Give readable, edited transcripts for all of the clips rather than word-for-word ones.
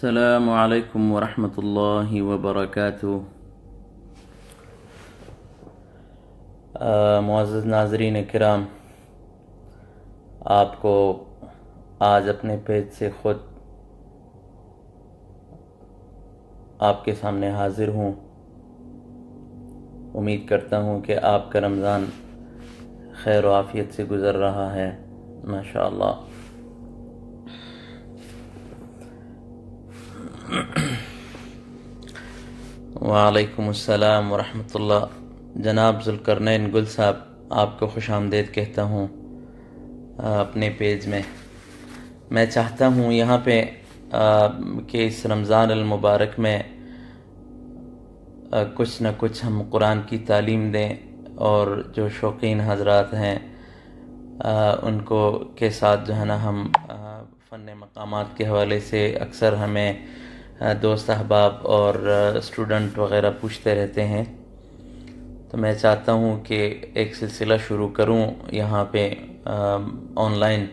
السلام علیکم ورحمۃ اللہ وبرکاتہ۔ معزز ناظرین کرام، آپ کو آج اپنے پیج سے خود آپ کے سامنے حاضر ہوں۔ امید کرتا ہوں کہ آپ کا رمضان خیر و عافیت سے گزر رہا ہے، ماشاءاللہ۔ وعلیکم السلام ورحمۃ اللہ۔ جناب ذوالقرنین گل صاحب، آپ کو خوش آمدید کہتا ہوں اپنے پیج میں۔ میں چاہتا ہوں یہاں پہ کہ اس رمضان المبارک میں کچھ نہ کچھ ہم قرآن کی تعلیم دیں، اور جو شوقین حضرات ہیں ان کو کے ساتھ جو ہے نا ہم فن مقامات کے حوالے سے اکثر ہمیں دوست احباب اور اسٹوڈنٹ وغیرہ پوچھتے رہتے ہیں، تو میں چاہتا ہوں کہ ایک سلسلہ شروع کروں یہاں پہ آن لائن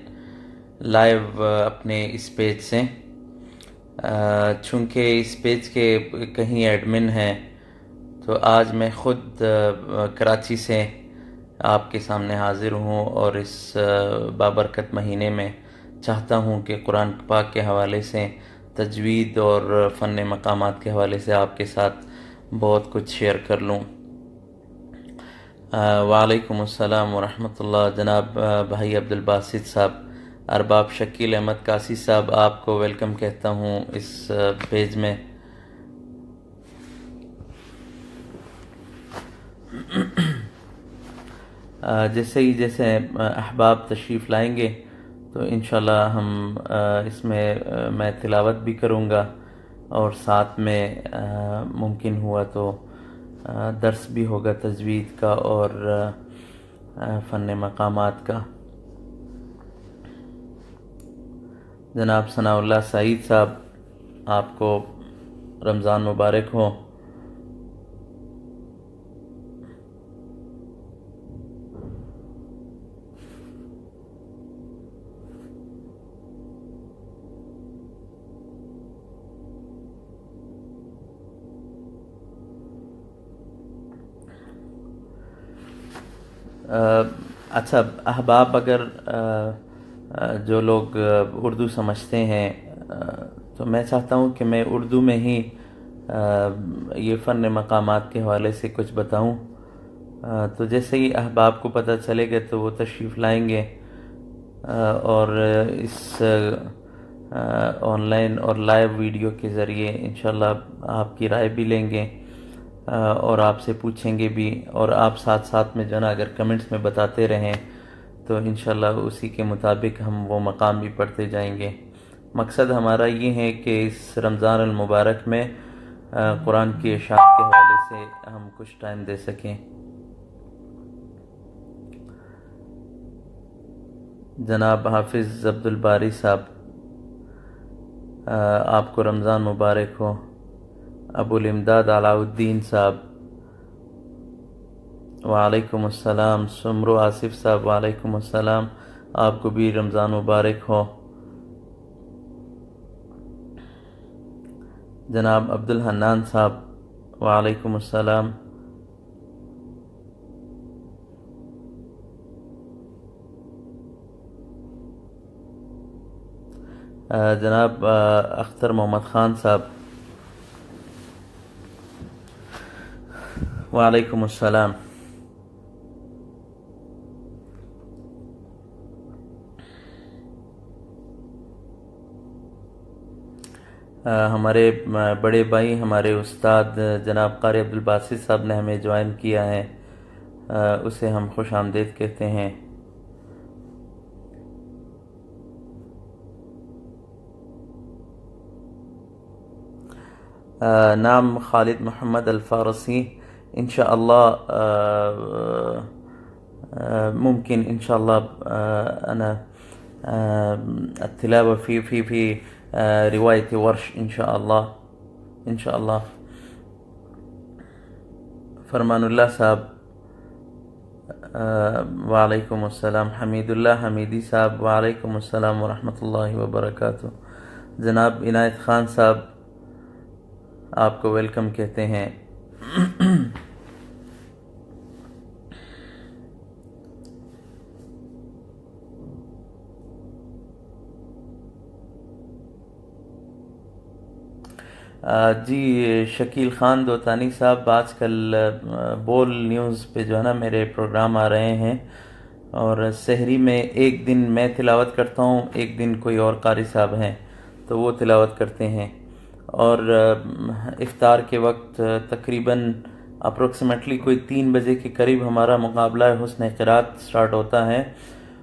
لائیو اپنے اس پیج سے۔ چونکہ اس پیج کے کہیں ایڈمن ہیں، تو آج میں خود کراچی سے آپ کے سامنے حاضر ہوں، اور اس بابرکت مہینے میں چاہتا ہوں کہ قرآن پاک کے حوالے سے، تجوید اور فن مقامات کے حوالے سے آپ کے ساتھ بہت کچھ شیئر کر لوں۔ وعلیکم السلام ورحمۃ اللہ۔ جناب بھائی عبدالباسط صاحب، ارباب شکیل احمد قاسی صاحب، آپ کو ویلکم کہتا ہوں اس پیج میں۔ جیسے احباب تشریف لائیں گے تو انشاءاللہ ہم اس میں میں تلاوت بھی کروں گا، اور ساتھ میں ممکن ہوا تو درس بھی ہوگا تجوید کا اور فن مقامات کا۔ جناب ثناء اللہ سعید صاحب، آپ کو رمضان مبارک ہو۔ اچھا احباب، اگر جو لوگ اردو سمجھتے ہیں تو میں چاہتا ہوں کہ میں اردو میں ہی یہ فن مقامات کے حوالے سے کچھ بتاؤں، تو جیسے ہی احباب کو پتہ چلے گا تو وہ تشریف لائیں گے، اور اس آن لائن اور لائیو ویڈیو کے ذریعے انشاءاللہ آپ کی رائے بھی لیں گے، اور آپ سے پوچھیں گے بھی، اور آپ ساتھ ساتھ میں جو نا اگر کمنٹس میں بتاتے رہیں تو انشاءاللہ اسی کے مطابق ہم وہ مقام بھی پڑھتے جائیں گے۔ مقصد ہمارا یہ ہے کہ اس رمضان المبارک میں قرآن کی اشاعت کے حوالے سے ہم کچھ ٹائم دے سکیں۔ جناب حافظ عبدالباری صاحب، آپ کو رمضان مبارک ہو۔ ابو الامداد علاء الدین صاحب، وعلیکم السلام۔ سمرو آصف صاحب، وعلیکم السلام، آپ کو بھی رمضان مبارک ہو۔ جناب عبدالحنان صاحب، وعلیکم السلام۔ جناب اختر محمد خان صاحب، وعلیکم السلام۔ ہمارے بڑے بھائی، ہمارے استاد جناب قاری عبدالباسط صاحب نے ہمیں جوائن کیا ہے، اسے ہم خوش آمدید کہتے ہیں۔ نام خالد محمد الفارسی، انشاءاللہ ممكن إن شاء الله أنا التلاوة في رواية ورش إن شاء الله، إن شاء الله۔ فرمان اللہ صاحب، وعلیکم السلام۔ حمید اللہ حمیدی صاحب، وعلیکم السلام ورحمۃ اللہ وبرکاتہ۔ جناب عنایت خان صاحب آپ کو ویلکم کہتے ہیں۔ جی شکیل خان دوتانی صاحب، آج کل بول نیوز پہ جو ہے نا میرے پروگرام آ رہے ہیں، اور سحری میں ایک دن میں تلاوت کرتا ہوں، ایک دن کوئی اور قاری صاحب ہیں تو وہ تلاوت کرتے ہیں، اور افطار کے وقت تقریباً اپروکسیمیٹلی کوئی 3 بجے کے قریب ہمارا مقابلہ حسن قرات سٹارٹ ہوتا ہے،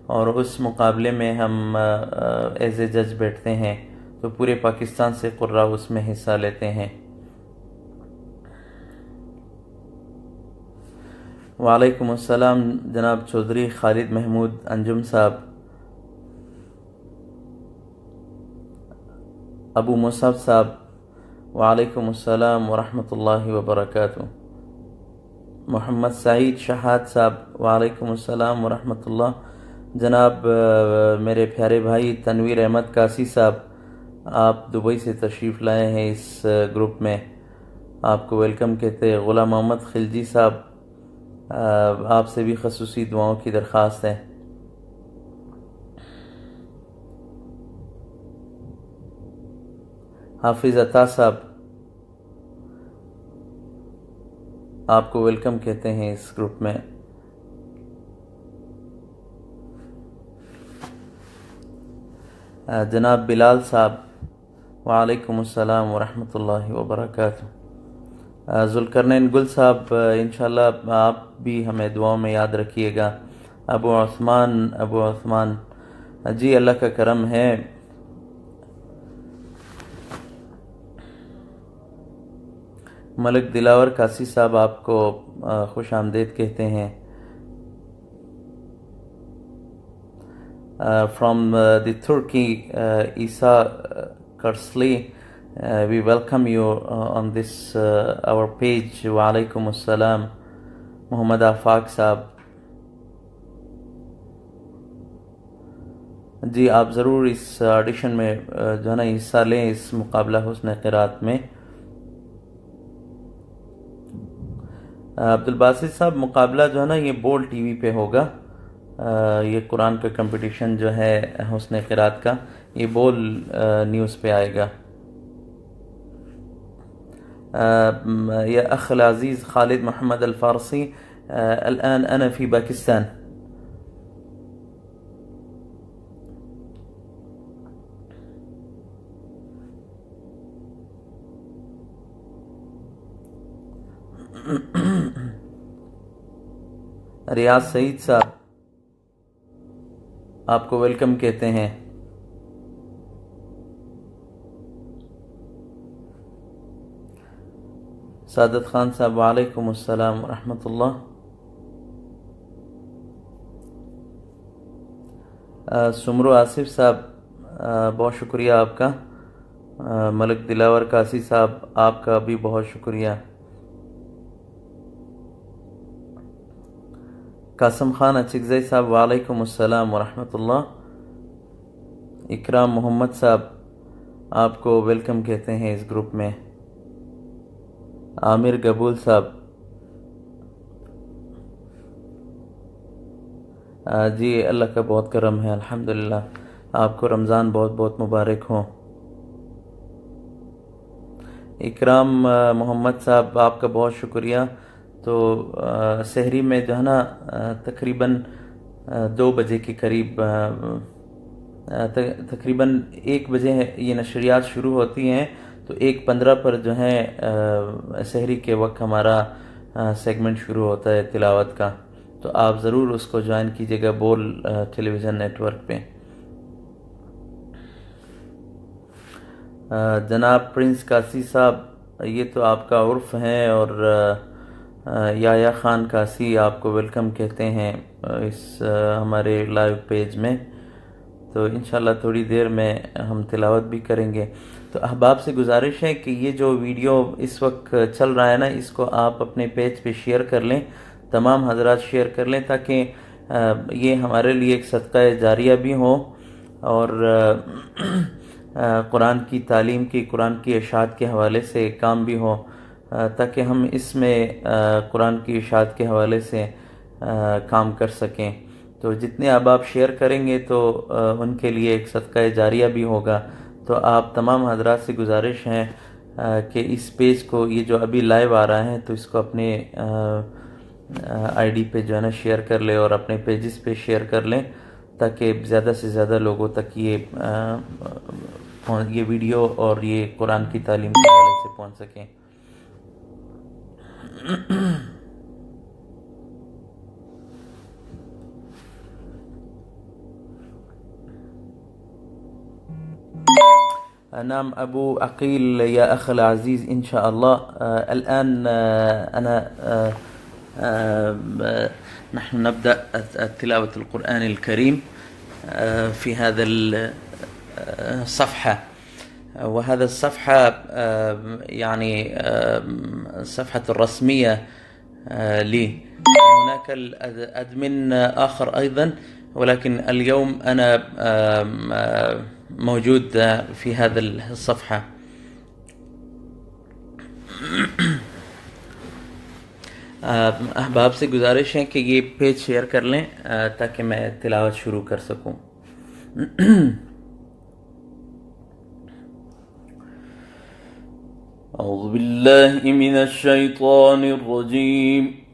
اور اس مقابلے میں ہم ایز اے جج بیٹھتے ہیں، تو پورے پاکستان سے قراء اس میں حصہ لیتے ہیں۔ وعلیکم السلام جناب چودھری خالد محمود انجم صاحب۔ ابو مصعب صاحب وعلیکم السلام ورحمۃ اللہ وبرکاتہ۔ محمد سعید شہاد صاحب وعلیکم السلام ورحمۃ اللہ۔ جناب میرے پیارے بھائی تنویر احمد قاسی صاحب، آپ دبئی سے تشریف لائے ہیں اس گروپ میں، آپ کو ویلکم کہتے ہیں۔ غلام محمد خلجی صاحب، آپ سے بھی خصوصی دعاؤں کی درخواست ہے۔ حافظ عطا صاحب، آپ کو ویلکم کہتے ہیں اس گروپ میں۔ جناب بلال صاحب وعلیکم السلام ورحمۃ اللہ وبرکاتہ۔ ذوالقرنین گل صاحب، انشاءاللہ آپ بھی ہمیں دعاؤں میں یاد رکھیے گا۔ ابو عثمان، جی اللہ کا کرم ہے۔ ملک دلاور قاسی صاحب، آپ کو خوش آمدید کہتے ہیں۔ From the Turkey, Isa Karsli, we welcome you on this our page. Wa alaikum assalam. Muhammad Afaq صاحب، جی آپ ضرور اس آڈیشن میں جو ہے نا حصہ لیں، اس مقابلہ حسن قرات میں۔ عبدالباسط صاحب، مقابلہ جو ہے نا یہ بول ٹی وی پہ ہوگا، یہ قرآن کا کمپٹیشن جو ہے حسن قرات کا، یہ بول نیوز پہ آئے گا۔ یا اخ العزیز خالد محمد الفارسی، الآن أنا في باکستان۔ ریاض سعید صاحب، آپ کو ویلکم کہتے ہیں۔ سعادت خان صاحب وعلیکم السلام ورحمۃ اللہ۔ سمرو آصف صاحب، بہت شکریہ آپ کا۔ ملک دلاور قاسی صاحب، آپ کا بھی بہت شکریہ۔ قاسم خان اچکزئی صاحب وعلیکم السلام ورحمۃ اللہ۔ اکرام محمد صاحب، آپ کو ویلکم کہتے ہیں اس گروپ میں۔ عامر قبول صاحب، جی اللہ کا بہت کرم ہے الحمدللہ، آپ کو رمضان بہت بہت مبارک ہو۔ اکرام محمد صاحب، آپ کا بہت شکریہ۔ تو سحری میں جو ہے نا تقریباً 2 بجے کے قریب، تقریباً 1 بجے یہ نشریات شروع ہوتی ہیں، تو 1:15 پر جو ہے سحری کے وقت ہمارا سیگمنٹ شروع ہوتا ہے تلاوت کا، تو آپ ضرور اس کو جوائن کیجیے گا بول ٹیلی ویژن نیٹ ورک پہ۔ جناب پرنس قاسی صاحب، یہ تو آپ کا عرف ہے، اور یایا خان قاسی، آپ کو ویلکم کہتے ہیں اس ہمارے لائیو پیج میں۔ تو انشاءاللہ تھوڑی دیر میں ہم تلاوت بھی کریں گے۔ تو احباب سے گزارش ہے کہ یہ جو ویڈیو اس وقت چل رہا ہے نا، اس کو آپ اپنے پیج پہ شیئر کر لیں، تمام حضرات شیئر کر لیں، تاکہ یہ ہمارے لیے ایک صدقہ جاریہ بھی ہو، اور कुरान की तालीम की, कुरान की इरशाद के हवाले से काम भी हो, ताकि हम इसमें कुरान की इरशाद के हवाले से काम कर सकें। तो जितने आप शेयर करेंगे तो उनके लिए एक सदका जारिया भी होगा। तो आप तमाम हजरात से गुजारिश है कि इस पेज को, ये जो अभी लाइव आ रहा है, तो इसको अपने आईडी पे जो है ना शेयर कर लें और अपने पेजेस पे शेयर कर लें, ताकि ज़्यादा से ज़्यादा लोगों तक ये वीडियो और ये कुरान की तालीम के हवाले से पहुँच सकें। نعم أبو عقيل يا أخ العزيز، إن شاء الله الآن أنا نحن نبدأ تلاوة القرآن الكريم في هذا الصفحة، وهذا الصفحة يعني الصفحة الرسمية لي. هناك الأدمن آخر أيضا، ولكن اليوم أنا موجود في هذا الصفحة. अहबाब से गुजारिश है कि ये पेज शेयर कर लें ताकि मैं तिलावत शुरू कर सकूं। أعوذ بالله من الشيطان الرجيم.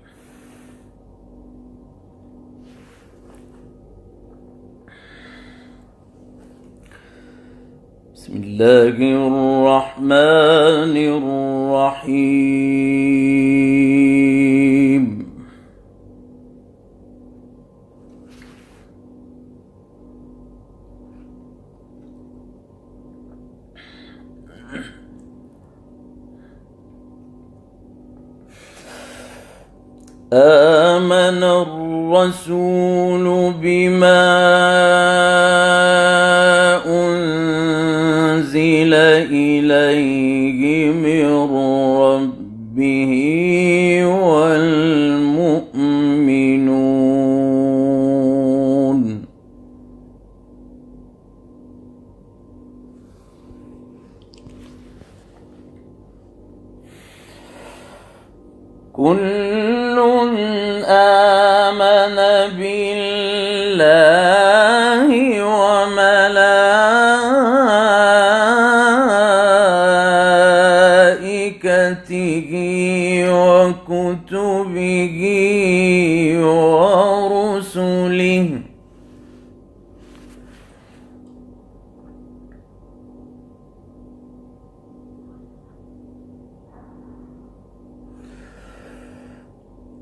بسم الله الرحمن الرحيم. آمن الرسول بما أنزل إليه من ربه والمؤمنون كل آمن بالله وملائكته وكتبه ورسله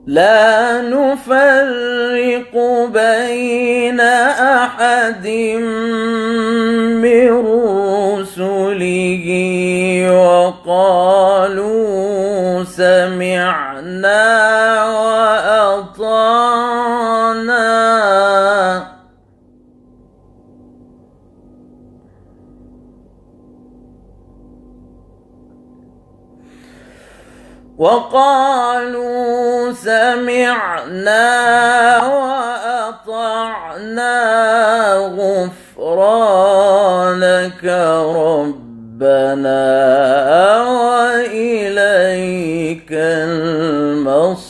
لا نفرق بين أحد من رسله وقالوا سمعنا وأطعنا غفرانك ربنا وإليك المصير.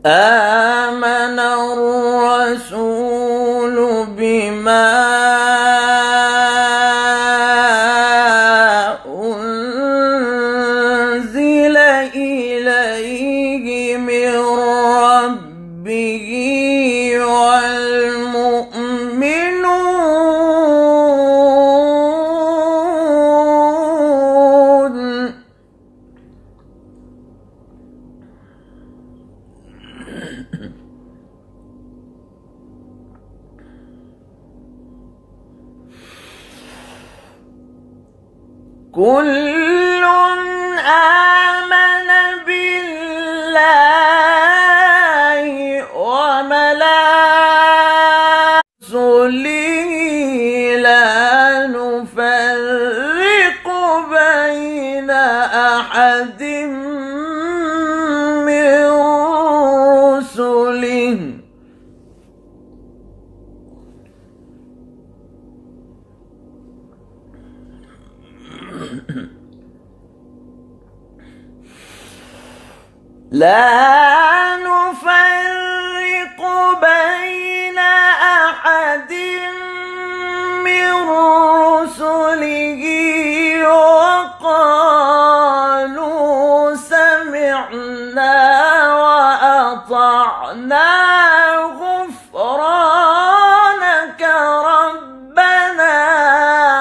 آمن الرسول بما أنزل إليه من ربه والمؤمنون كل آمن بالله وملائكته لا نفرق بين أحد من رسله وقالوا سمعنا وأطعنا غفرانك ربنا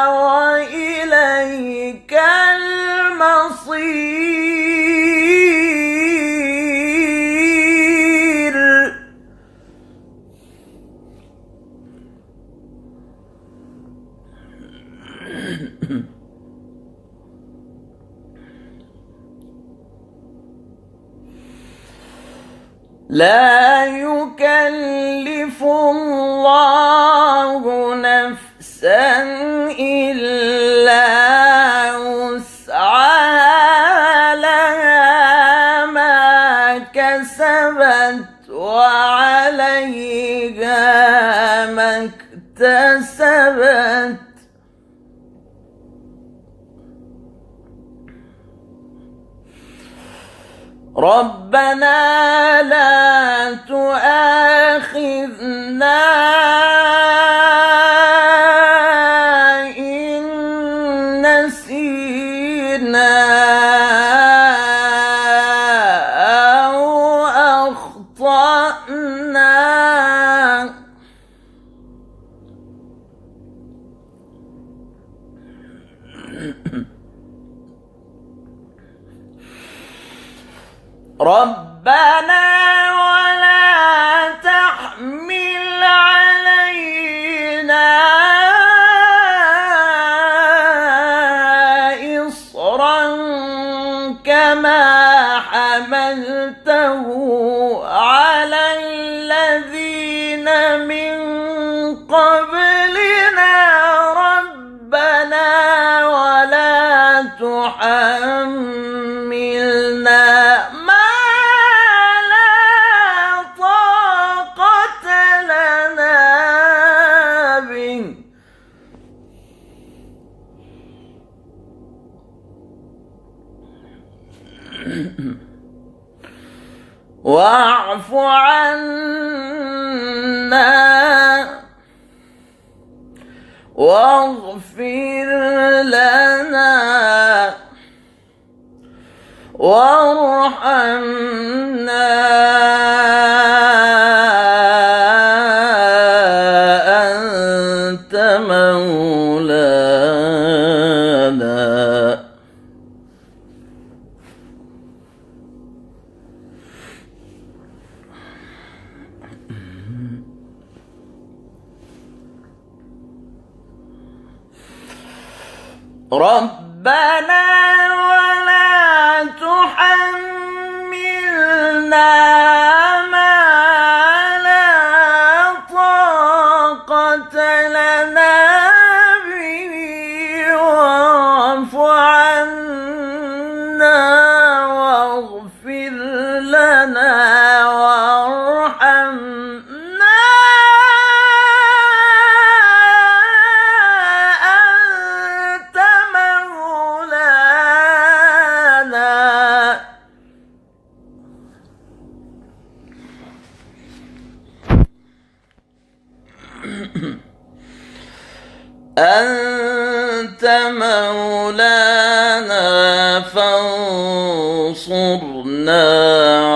وإليك المصير. لا يكلف الله نفسا إلا وسعها لها ما كسبت وعليها ما اكتسبت. ربنا لا تؤاخذنا إن نسينا أو أخطأنا. ربنا ولا تحمل علينا إصرا كما حملته على الذين من قبلنا. ربنا ولا تحملنا واعف عنا واغفر لنا وارحمنا أنت مولانا. ربنا ولا تحملنا ما لا طاقة لنا به واعف عنا واغفر لنا وارحمنا أنت مولانا فانصرنا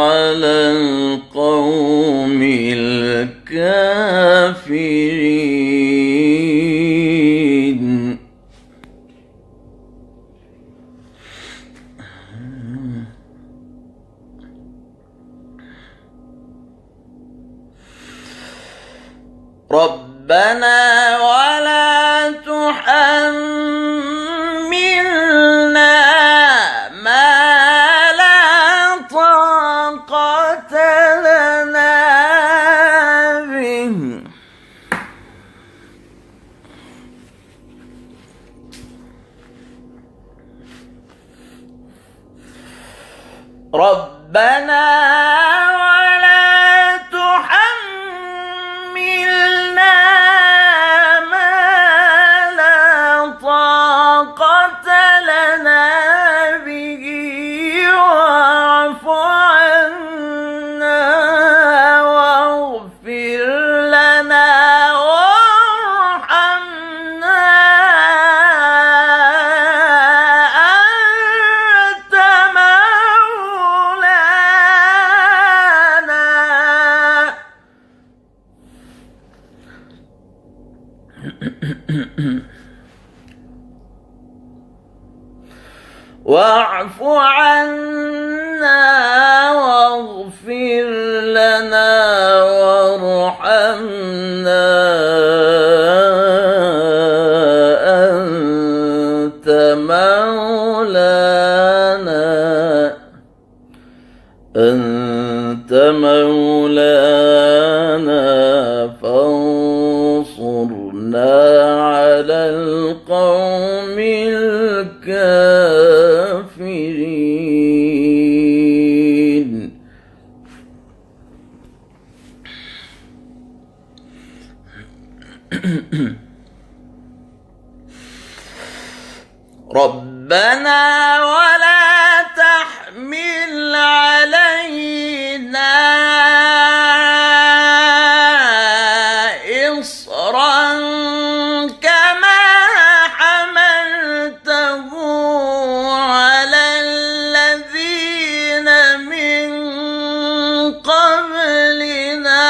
على القوم الكافرين. ربنا ولا تحملنا ما لا طاقة لنا به ربنا ولا تحملنا ما لا طاقة لنا به واعف عنا واعف عنا واغفر لنا وارحمنا أنت مولانا فانصرنا على القوم الكافرين. ربنا ولا تحمل علينا إصرا كما حملته على الذين من قبلنا.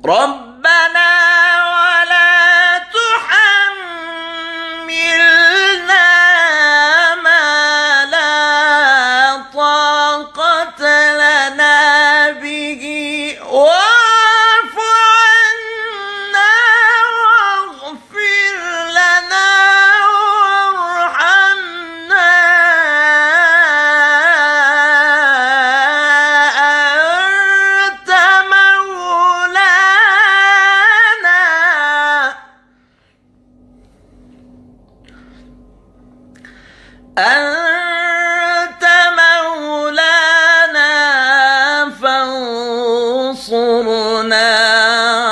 ربنا ولا تحملنا ما لا طاقة لنا به واعف عنا واغفر لنا وارحمنا أنت مولانا فانصرنا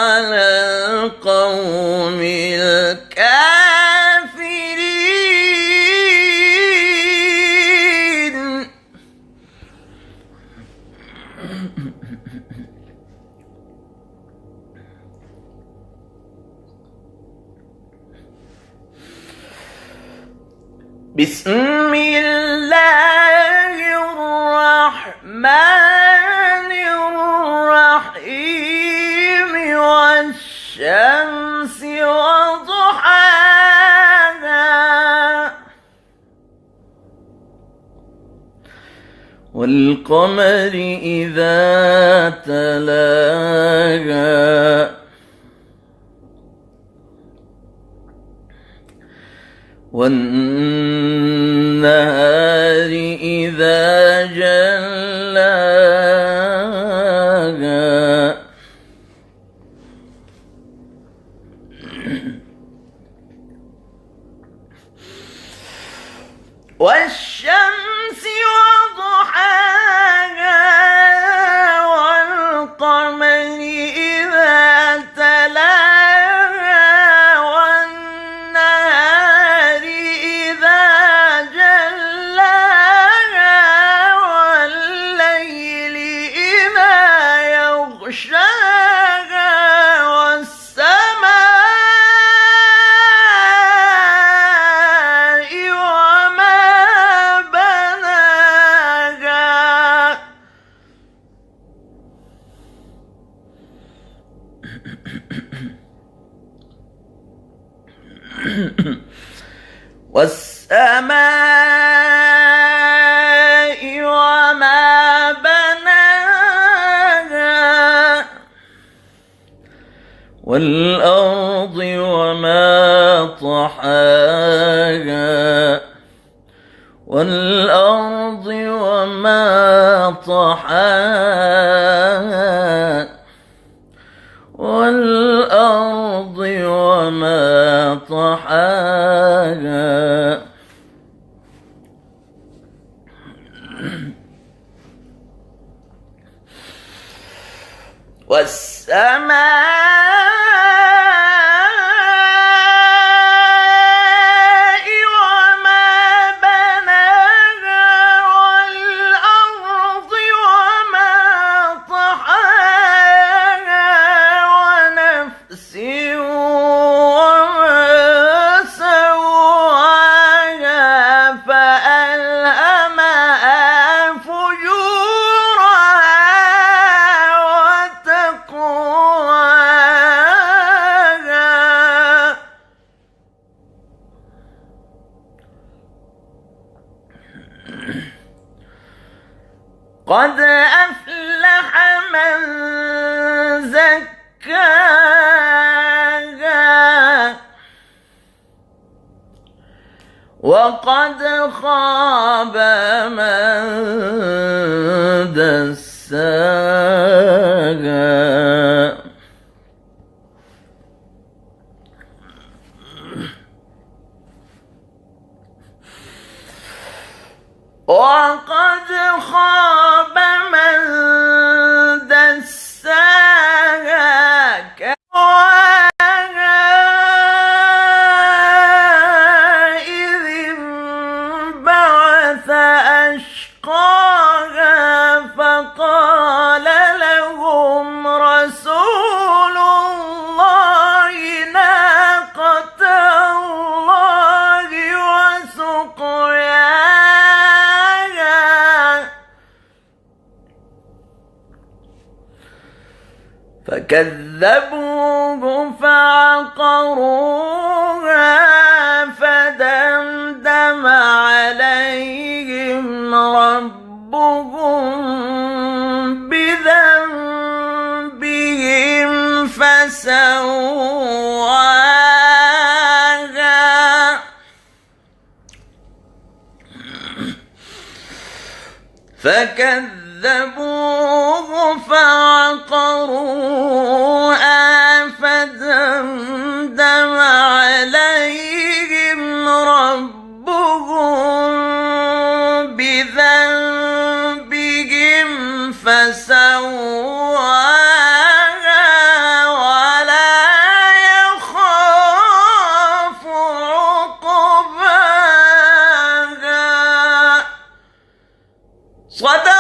على القوم الكافرين. بسم الله الرحمن الرحيم والشمس وضحاها والقمر إذا تلاها والنهار إذا جلاها والشمس وضحاها والقمر إذا تلاها والنهار إذا جلاها والليل إذا يغشاها والسماء وما بناها والسماء وما بناها والأرض وما طحاها والأرض وما طحاها والأرض وما طحاها والسماء وما بناها والأرض وما طحاها ونفس وما سواها فألهمها فجورها قد أفلح من زكاها وقد خاب من دساها. وقد خاب من دساها إذ انبعث أشقاها فقال لهم رسول الله ناقة الله وسقياها فكذبوه فعقروها فدمدم عليهم ربهم بذنبهم فسواها فكذبوه فعقروها فدمدم عليهم ربهم بذنبهم فسواها ولا يخاف عقباها. صدق